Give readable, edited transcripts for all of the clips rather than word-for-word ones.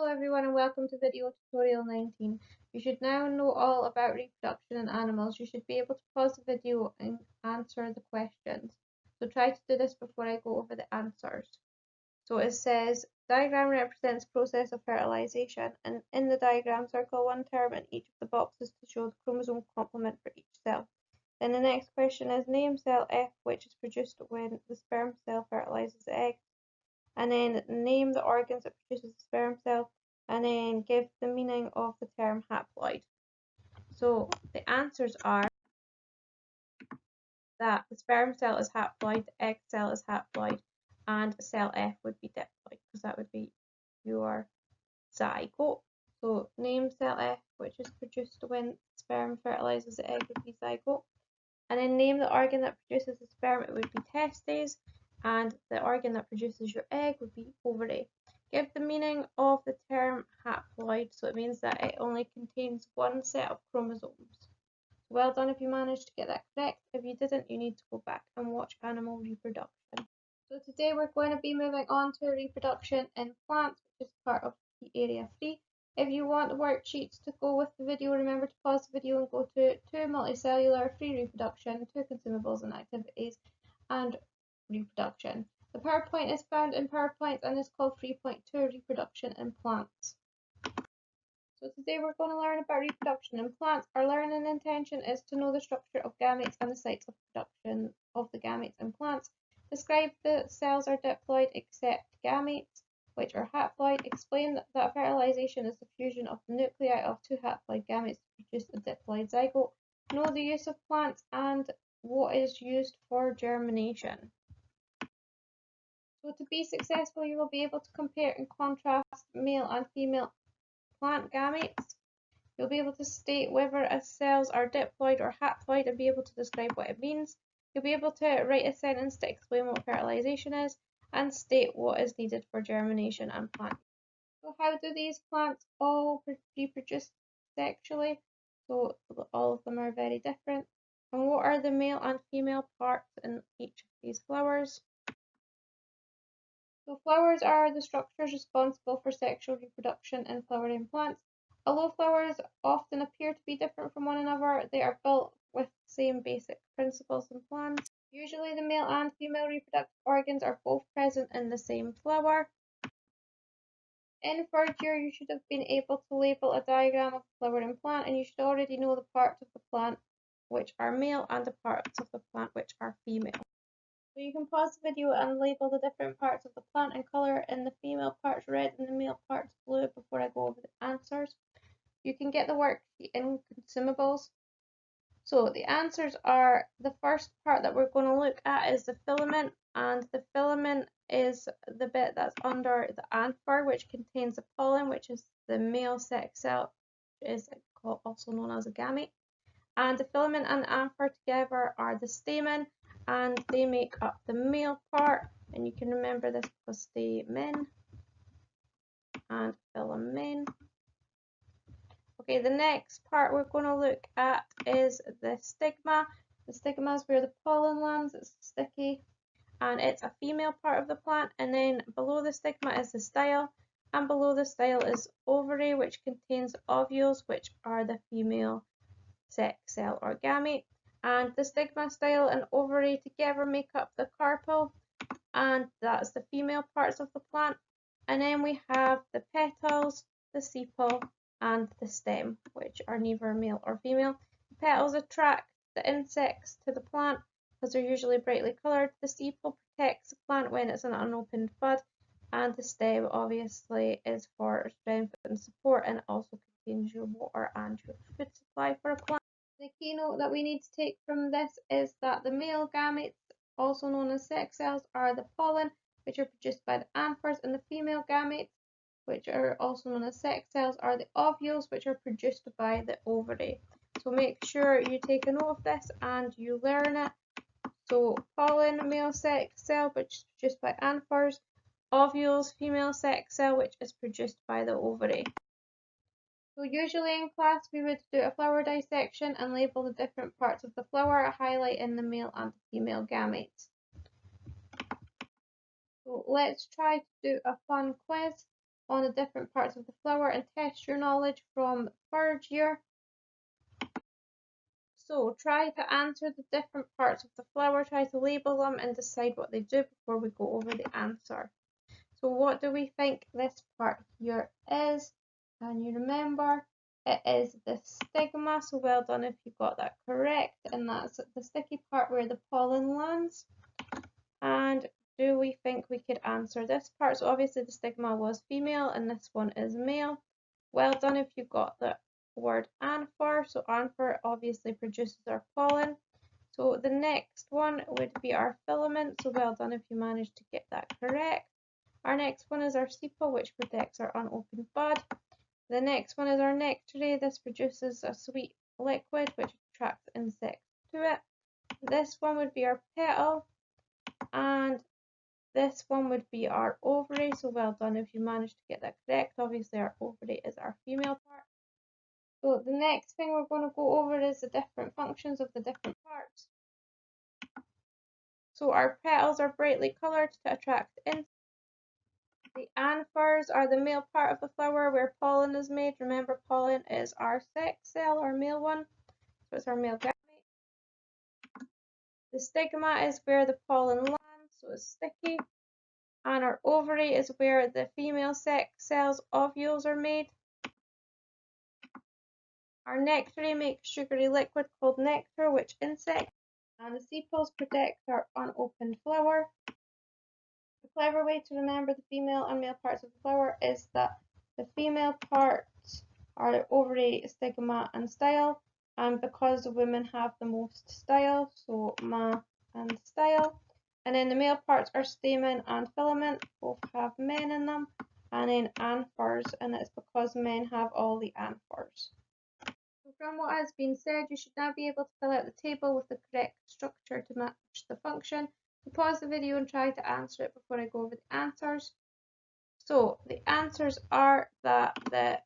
Hello everyone and welcome to video tutorial 19. You should now know all about reproduction in animals. You should be able to pause the video and answer the questions. So try to do this before I go over the answers. So it says, diagram represents process of fertilization, and in the diagram circle one term in each of the boxes to show the chromosome complement for each cell. Then the next question is, name cell F, which is produced when the sperm cell fertilizes the egg, and then name the organs that produces the sperm cell, and then give the meaning of the term haploid. So the answers are that the sperm cell is haploid, the egg cell is haploid, and cell F would be diploid, because that would be your zygote. So name cell F, which is produced when sperm fertilizes the egg, would be zygote. And then name the organ that produces the sperm, it would be testes, and the organ that produces your egg would be ovary. Give the meaning of the term haploid, so it means that it only contains one set of chromosomes. Well done if you managed to get that correct. If you didn't, you need to go back and watch animal reproduction. So today we're going to be moving on to reproduction in plants, which is part of key area 3. If you want the worksheets to go with the video, remember to pause the video and go to 2 multicellular, 3 reproduction, 2 consumables and activities, and reproduction. The PowerPoint is found in PowerPoint and is called 3.2 Reproduction in Plants. So today we're going to learn about reproduction in plants. Our learning intention is to know the structure of gametes and the sites of production of the gametes in plants. Describe the cells are diploid except gametes, which are haploid. Explain that fertilization is the fusion of the nuclei of 2 haploid gametes to produce a diploid zygote. Know the use of plants and what is used for germination. So to be successful, you will be able to compare and contrast male and female plant gametes. You'll be able to state whether a cells are diploid or haploid and be able to describe what it means. You'll be able to write a sentence to explain what fertilization is and state what is needed for germination and plant. So how do these plants all reproduce sexually? So all of them are very different. And what are the male and female parts in each of these flowers? So flowers are the structures responsible for sexual reproduction in flowering plants. Although flowers often appear to be different from one another, they are built with the same basic principles and plans. Usually the male and female reproductive organs are both present in the same flower. In third year, you should have been able to label a diagram of a flowering plant, and you should already know the parts of the plant which are male and the parts of the plant which are female. So you can pause the video and label the different parts of the plant in colour, in the female parts red and the male parts blue, before I go over the answers. You can get the worksheet in consumables. So the answers are, the first part that we're going to look at is the filament, and the filament is the bit that's under the anther, which contains the pollen, which is the male sex cell, which is also known as a gamete. And the filament and the anther together are the stamen, and they make up the male part, and you can remember this because stamen and filamen. Okay, the next part we're going to look at is the stigma. The stigma is where the pollen lands, it's sticky, and it's a female part of the plant. And then below the stigma is the style, and below the style is ovary, which contains ovules, which are the female sex cell or gamete. And the stigma, style and ovary together make up the carpel, and that's the female parts of the plant. And then we have the petals, the sepal, and the stem, which are neither male or female. The petals attract the insects to the plant because they're usually brightly coloured. The sepal protects the plant when it's an unopened bud, and the stem obviously is for strength and support, and it also contains your water and your food supply for a plant. The keynote that we need to take from this is that the male gametes, also known as sex cells, are the pollen, which are produced by the anthers, and the female gametes, which are also known as sex cells, are the ovules, which are produced by the ovary. So make sure you take a note of this and you learn it. So pollen, male sex cell, which is produced by anthers. Ovules, female sex cell, which is produced by the ovary. So usually in class we would do a flower dissection and label the different parts of the flower, highlighting the male and the female gametes. So let's try to do a fun quiz. on the different parts of the flower and test your knowledge from third year. So try to answer the different parts of the flower, try to label them and decide what they do before we go over the answer. So what do we think this part here is? Can you remember? It is the stigma, so well done if you got that correct, and that's the sticky part where the pollen lands. And do we think we could answer this part? So obviously the stigma was female and this one is male. Well done if you got the word anther. So anther obviously produces our pollen. So the next one would be our filament. So well done if you managed to get that correct. Our next one is our sepal, which protects our unopened bud. The next one is our nectary. This produces a sweet liquid which attracts insects to it. This one would be our petal, and this one would be our ovary. So well done if you managed to get that correct. Obviously our ovary is our female part. So the next thing we're going to go over is the different functions of the different parts. So our petals are brightly coloured to attract insects. The anthers are the male part of the flower where pollen is made. Remember, pollen is our sex cell, our male one, so it's our male gamete. The stigma is where the pollen lands, so it's sticky. And our ovary is where the female sex cells, ovules, are made. Our nectary makes sugary liquid called nectar, which insects. And the sepals protect our unopened flower. A clever way to remember the female and male parts of the flower is that the female parts are the ovary, stigma and style, and because the women have the most style, so ma and style, and then the male parts are stamen and filament, both have men in them, and then anthers, and it's because men have all the anthers. So from what has been said, you should now be able to fill out the table with the correct structure to match the function. So pause the video and try to answer it before I go over the answers. So the answers are that the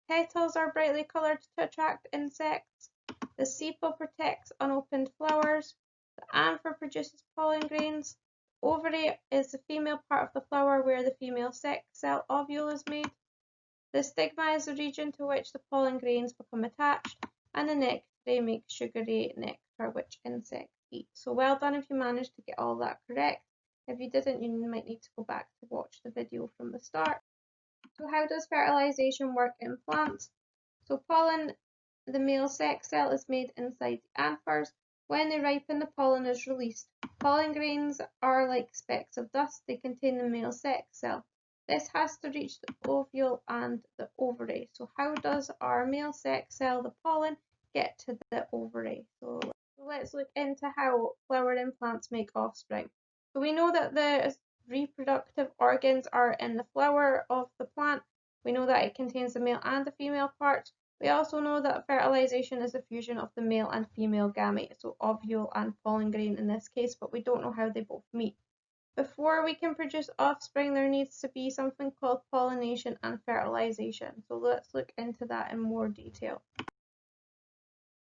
petals are brightly coloured to attract insects, the sepal protects unopened flowers, the anther produces pollen grains, the ovary is the female part of the flower where the female sex cell ovule is made, the stigma is the region to which the pollen grains become attached, and the nectary makes sugary nectar which insects eat. So well done if you managed to get all that correct. If you didn't, you might need to go back to watch the video from the start. So how does fertilization work in plants? So pollen, the male sex cell, is made inside the anthers. When they ripen, the pollen is released. Pollen grains are like specks of dust. They contain the male sex cell. This has to reach the ovule and the ovary. So how does our male sex cell, the pollen, get to the ovary? So let's look into how flowering plants make offspring. So we know that the reproductive organs are in the flower of the plant. We know that it contains the male and the female parts. We also know that fertilization is the fusion of the male and female gamete, so ovule and pollen grain in this case, but we don't know how they both meet. Before we can produce offspring, there needs to be something called pollination and fertilization. So let's look into that in more detail.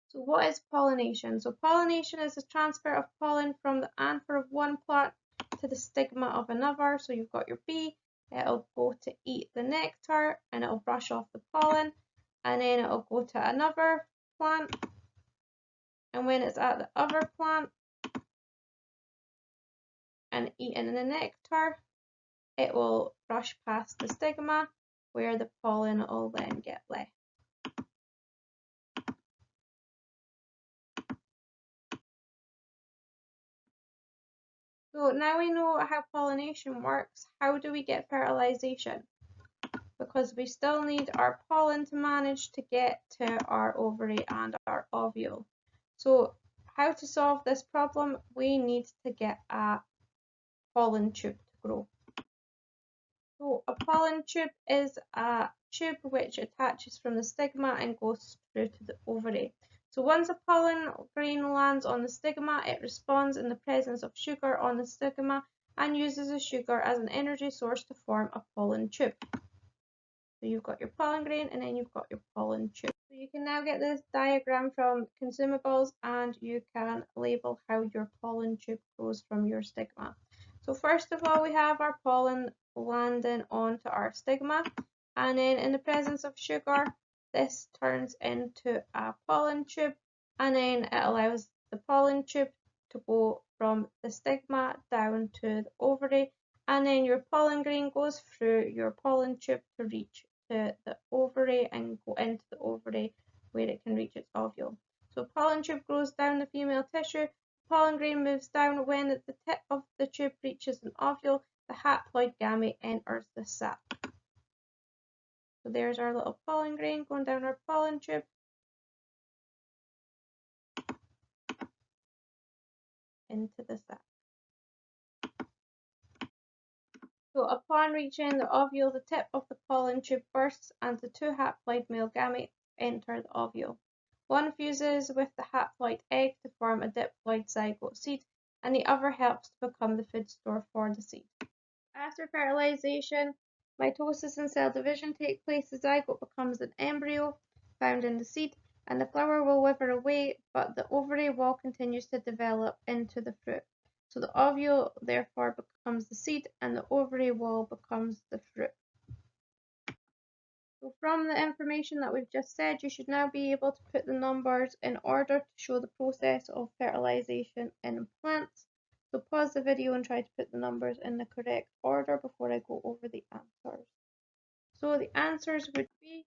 So what is pollination? So pollination is the transfer of pollen from the anther of one plant to the stigma of another. So you've got your bee, it'll go to eat the nectar and it'll brush off the pollen, and then it'll go to another plant, and when it's at the other plant and eating the nectar, it will brush past the stigma where the pollen will then get left. So now we know how pollination works. How do we get fertilization? Because we still need our pollen to manage to get to our ovary and our ovule. So how to solve this problem? We need to get a pollen tube to grow. So a pollen tube is a tube which attaches from the stigma and goes through to the ovary. So once a pollen grain lands on the stigma, it responds in the presence of sugar on the stigma and uses the sugar as an energy source to form a pollen tube. So you've got your pollen grain and then you've got your pollen tube. So you can now get this diagram from consumables and you can label how your pollen tube grows from your stigma. So first of all, we have our pollen landing onto our stigma, and then in the presence of sugar, this turns into a pollen tube, and then it allows the pollen tube to go from the stigma down to the ovary, and then your pollen grain goes through your pollen tube to reach to the ovary and go into the ovary where it can reach its ovule. So pollen tube grows down the female tissue, pollen grain moves down. When the tip of the tube reaches an ovule, the haploid gamete enters the sac. So there's our little pollen grain going down our pollen tube. Into the sac. So upon reaching the ovule, the tip of the pollen tube bursts and the two haploid male gametes enter the ovule. One fuses with the haploid egg to form a diploid zygote seed, and the other helps to become the food store for the seed. After fertilization, mitosis and cell division take place. The zygote becomes an embryo found in the seed, and the flower will wither away, but the ovary wall continues to develop into the fruit. So the ovule therefore becomes the seed, and the ovary wall becomes the fruit. So from the information that we've just said, you should now be able to put the numbers in order to show the process of fertilization in plants. So pause the video and try to put the numbers in the correct order before I go over the answers. So the answers would be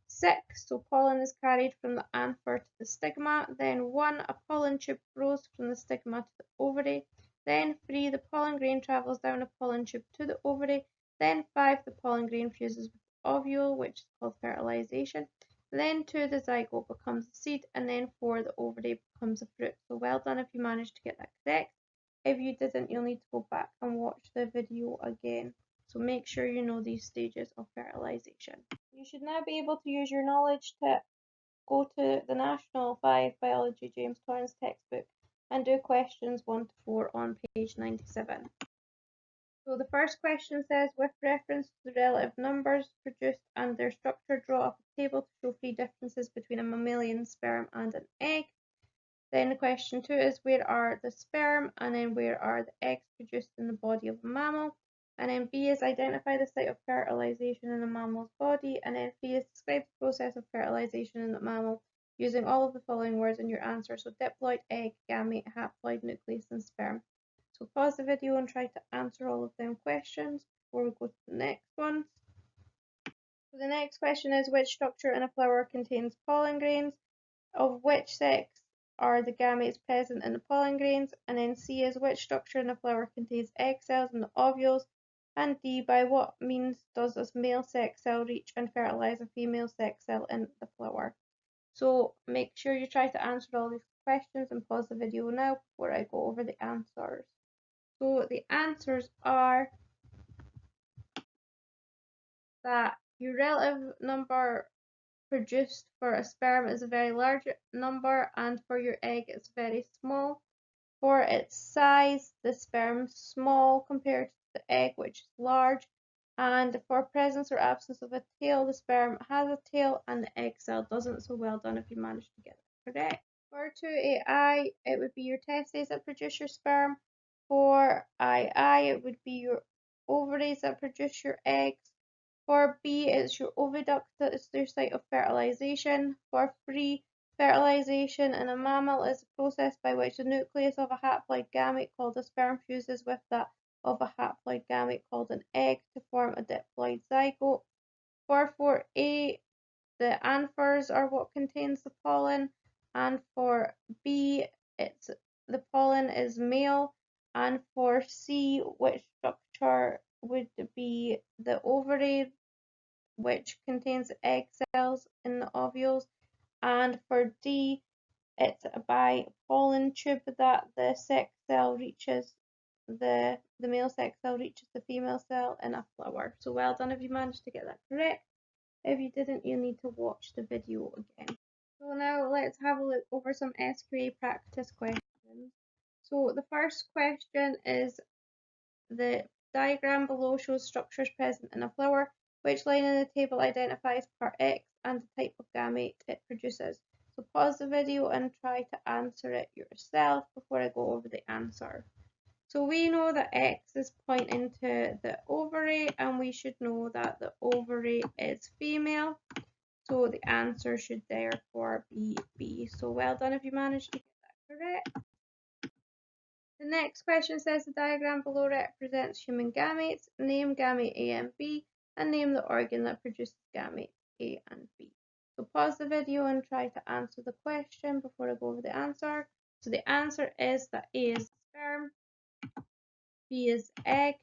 6, so pollen is carried from the anther to the stigma. Then 1, a pollen tube grows from the stigma to the ovary. Then 3, the pollen grain travels down a pollen tube to the ovary. Then 5, the pollen grain fuses with the ovule, which is called fertilization. Then 2, the zygote becomes a seed. And then 4, the ovary becomes a fruit. So well done if you managed to get that correct. If you didn't, you'll need to go back and watch the video again. So make sure you know these stages of fertilization. You should now be able to use your knowledge to go to the National 5 Biology James Torrance textbook and do questions 1 to 4 on page 97. So the first question says, with reference to the relative numbers produced and their structure, draw up a table to show 3 differences between a mammalian sperm and an egg. Then question 2 is, where are the sperm, and then where are the eggs produced in the body of a mammal? And then B is, identify the site of fertilization in a mammal's body. And then C is, describe the process of fertilization in the mammal using all of the following words in your answer. So diploid, egg, gamete, haploid, nucleus, and sperm. So pause the video and try to answer all of them questions before we go to the next ones. So the next question is, which structure in a flower contains pollen grains? Of which sex are the gametes present in the pollen grains? And then C is, which structure in a flower contains egg cells and the ovules? And D, by what means does a male sex cell reach and fertilize a female sex cell in the flower? So make sure you try to answer all these questions and pause the video now before I go over the answers. So the answers are that your relative number produced for a sperm is a very large number, and for your egg it's very small. For its size, the sperm is small compared to the egg, which is large. And for presence or absence of a tail, the sperm has a tail and the egg cell doesn't. So well done if you managed to get that correct. For 2AI, it would be your testes that produce your sperm. For II, it would be your ovaries that produce your eggs. For B, it's your oviduct that is their site of fertilization. For 3, fertilization in a mammal is a process by which the nucleus of a haploid gamete called a sperm fuses with that of a haploid gamete called an egg to form a diploid zygote. For 4A, the anthers are what contains the pollen, and for B, the pollen is male, and for C, which structure would be the ovary, which contains egg cells in the ovules, and for D, it's by pollen tube that the sex cell reaches the male sex cell reaches the female cell in a flower. So well done if you managed to get that correct. If you didn't, you need to watch the video again. So now let's have a look over some SQA practice questions. So the first question is, the diagram below shows structures present in a flower. Which line in the table identifies part X and the type of gamete it produces? So pause the video and try to answer it yourself before I go over the answer. So we know that X is pointing to the ovary, and we should know that the ovary is female. So the answer should therefore be B. So well done if you managed to get that correct. The next question says the diagram below represents human gametes. Name gamete A and B, and name the organ that produces gamete A and B. So pause the video and try to answer the question before I go over the answer. So the answer is that A is sperm, B is egg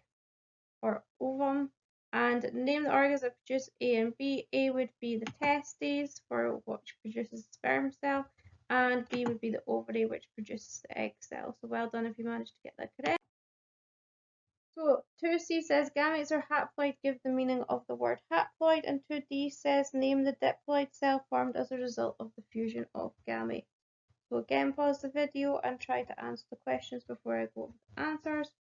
or ovum, and name the organs that produce A and B. A would be the testes, for which produces the sperm cell, and B would be the ovary, which produces the egg cell. So well done if you managed to get that correct. So 2C says gametes are haploid, give the meaning of the word haploid, and 2D says name the diploid cell formed as a result of the fusion of gametes. So again, pause the video and try to answer the questions before I go over the answers.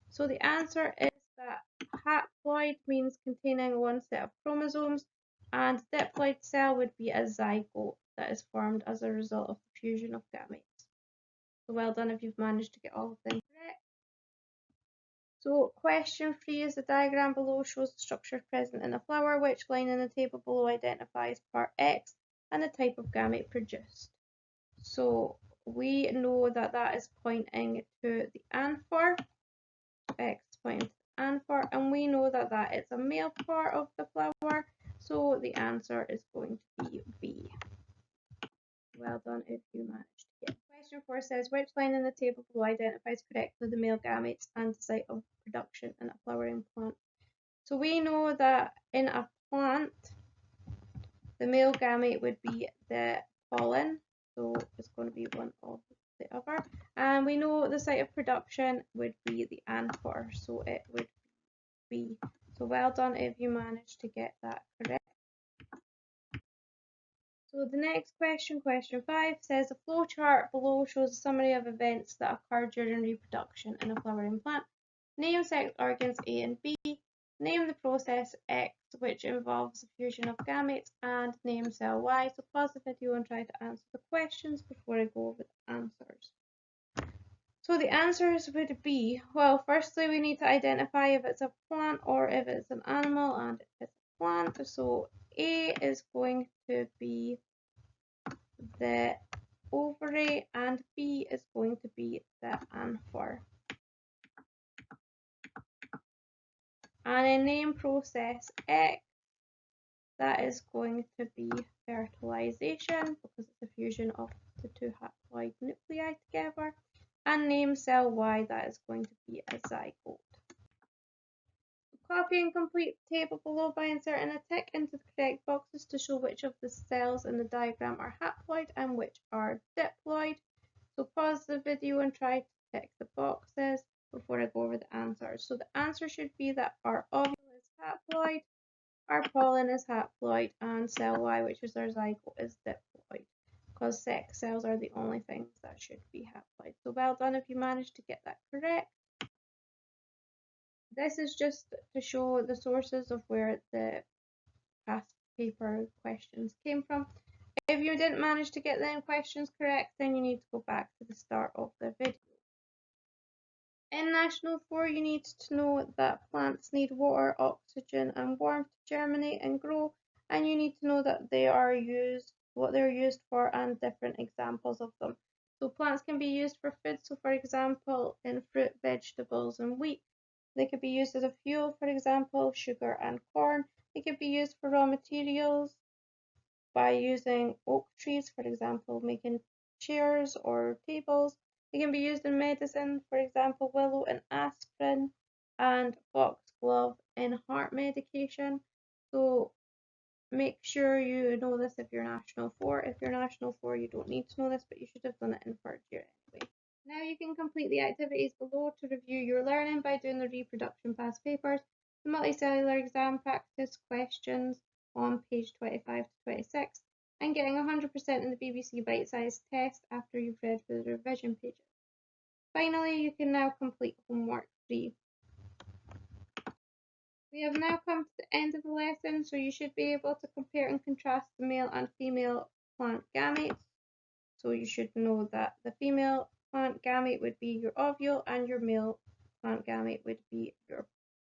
So the answer is that haploid means containing one set of chromosomes, and diploid cell would be a zygote that is formed as a result of the fusion of gametes. So well done if you've managed to get all of them correct. So question 3 is the diagram below shows the structure present in a flower. Which line in the table below identifies part X and the type of gamete produced? So we know that that is pointing to the anther. X pointing to the anther, and we know that that is a male part of the flower. So the answer is going to be B. Well done if you managed to get. Question 4 says, which line in the table below identifies correctly the male gametes and the site of production in a flowering plant? So we know that in a plant, the male gamete would be the pollen, so it's going to be one of the other. And we know the site of production would be the anther, so it would be. So well done if you managed to get that correct. So the next question, question 5, says the flowchart below shows a summary of events that occur during reproduction in a flowering plant. Name sex organs A and B, name the process X, which involves the fusion of gametes, and name cell Y. So pause the video and try to answer the questions before I go over the answers. So the answers would be, well, firstly we need to identify if it's a plant or if it's an animal, and it's a plant. So A is going to be the ovary and B is going to be the anther. And in name process X, that is going to be fertilization because it's a fusion of the two haploid nuclei together. And name cell Y, that is going to be a zygote. Copy and complete the table below by inserting a tick into the correct boxes to show which of the cells in the diagram are haploid and which are diploid. So pause the video and try to tick the boxes before I go over the answers. So the answer should be that our ovule is haploid, our pollen is haploid, and cell Y, which is our zygote, is diploid, because sex cells are the only things that should be haploid. So well done if you managed to get that correct. This is just to show the sources of where the past paper questions came from. If you didn't manage to get them questions correct, then you need to go back to the start of the video. In National 4, you need to know that plants need water, oxygen, and warmth to germinate and grow, and you need to know that they are used, what they're used for, and different examples of them. So plants can be used for food, so for example, in fruit, vegetables, and wheat. They could be used as a fuel, for example, sugar and corn. They could be used for raw materials by using oak trees, for example, making chairs or tables. They can be used in medicine, for example, willow in aspirin and foxglove in heart medication. So make sure you know this if you're National 4. If you're National 4, you don't need to know this, but you should have done it in third year anyway. Now you can complete the activities below to review your learning by doing the reproduction past papers, the multicellular exam practice questions on page 25 to 26, and getting 100% in the BBC bite-sized test after you've read through the revision pages. Finally, you can now complete homework 3. We have now come to the end of the lesson, so you should be able to compare and contrast the male and female plant gametes. So you should know that the female plant gamete would be your ovule and your male plant gamete would be your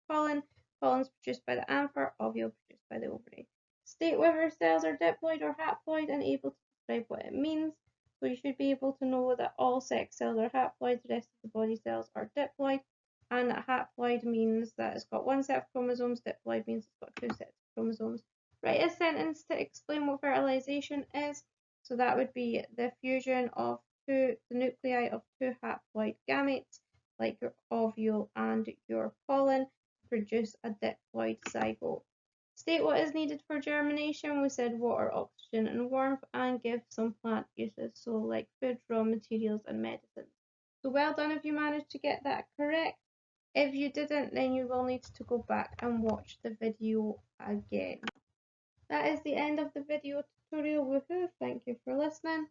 pollen. Pollen is produced by the anther, ovule produced by the ovary. State whether cells are diploid or haploid and able to describe what it means. So you should be able to know that all sex cells are haploid, the rest of the body cells are diploid, and that haploid means that it's got one set of chromosomes, diploid means it's got two sets of chromosomes. Write a sentence to explain what fertilization is. So that would be the fusion of the nuclei of two haploid gametes, like your ovule and your pollen, produce a diploid zygote. State what is needed for germination. We said water, oxygen, and warmth, and give some plant uses, so like food, raw materials, and medicines. So well done if you managed to get that correct. If you didn't, then you will need to go back and watch the video again. That is the end of the video tutorial. Woohoo! Thank you for listening.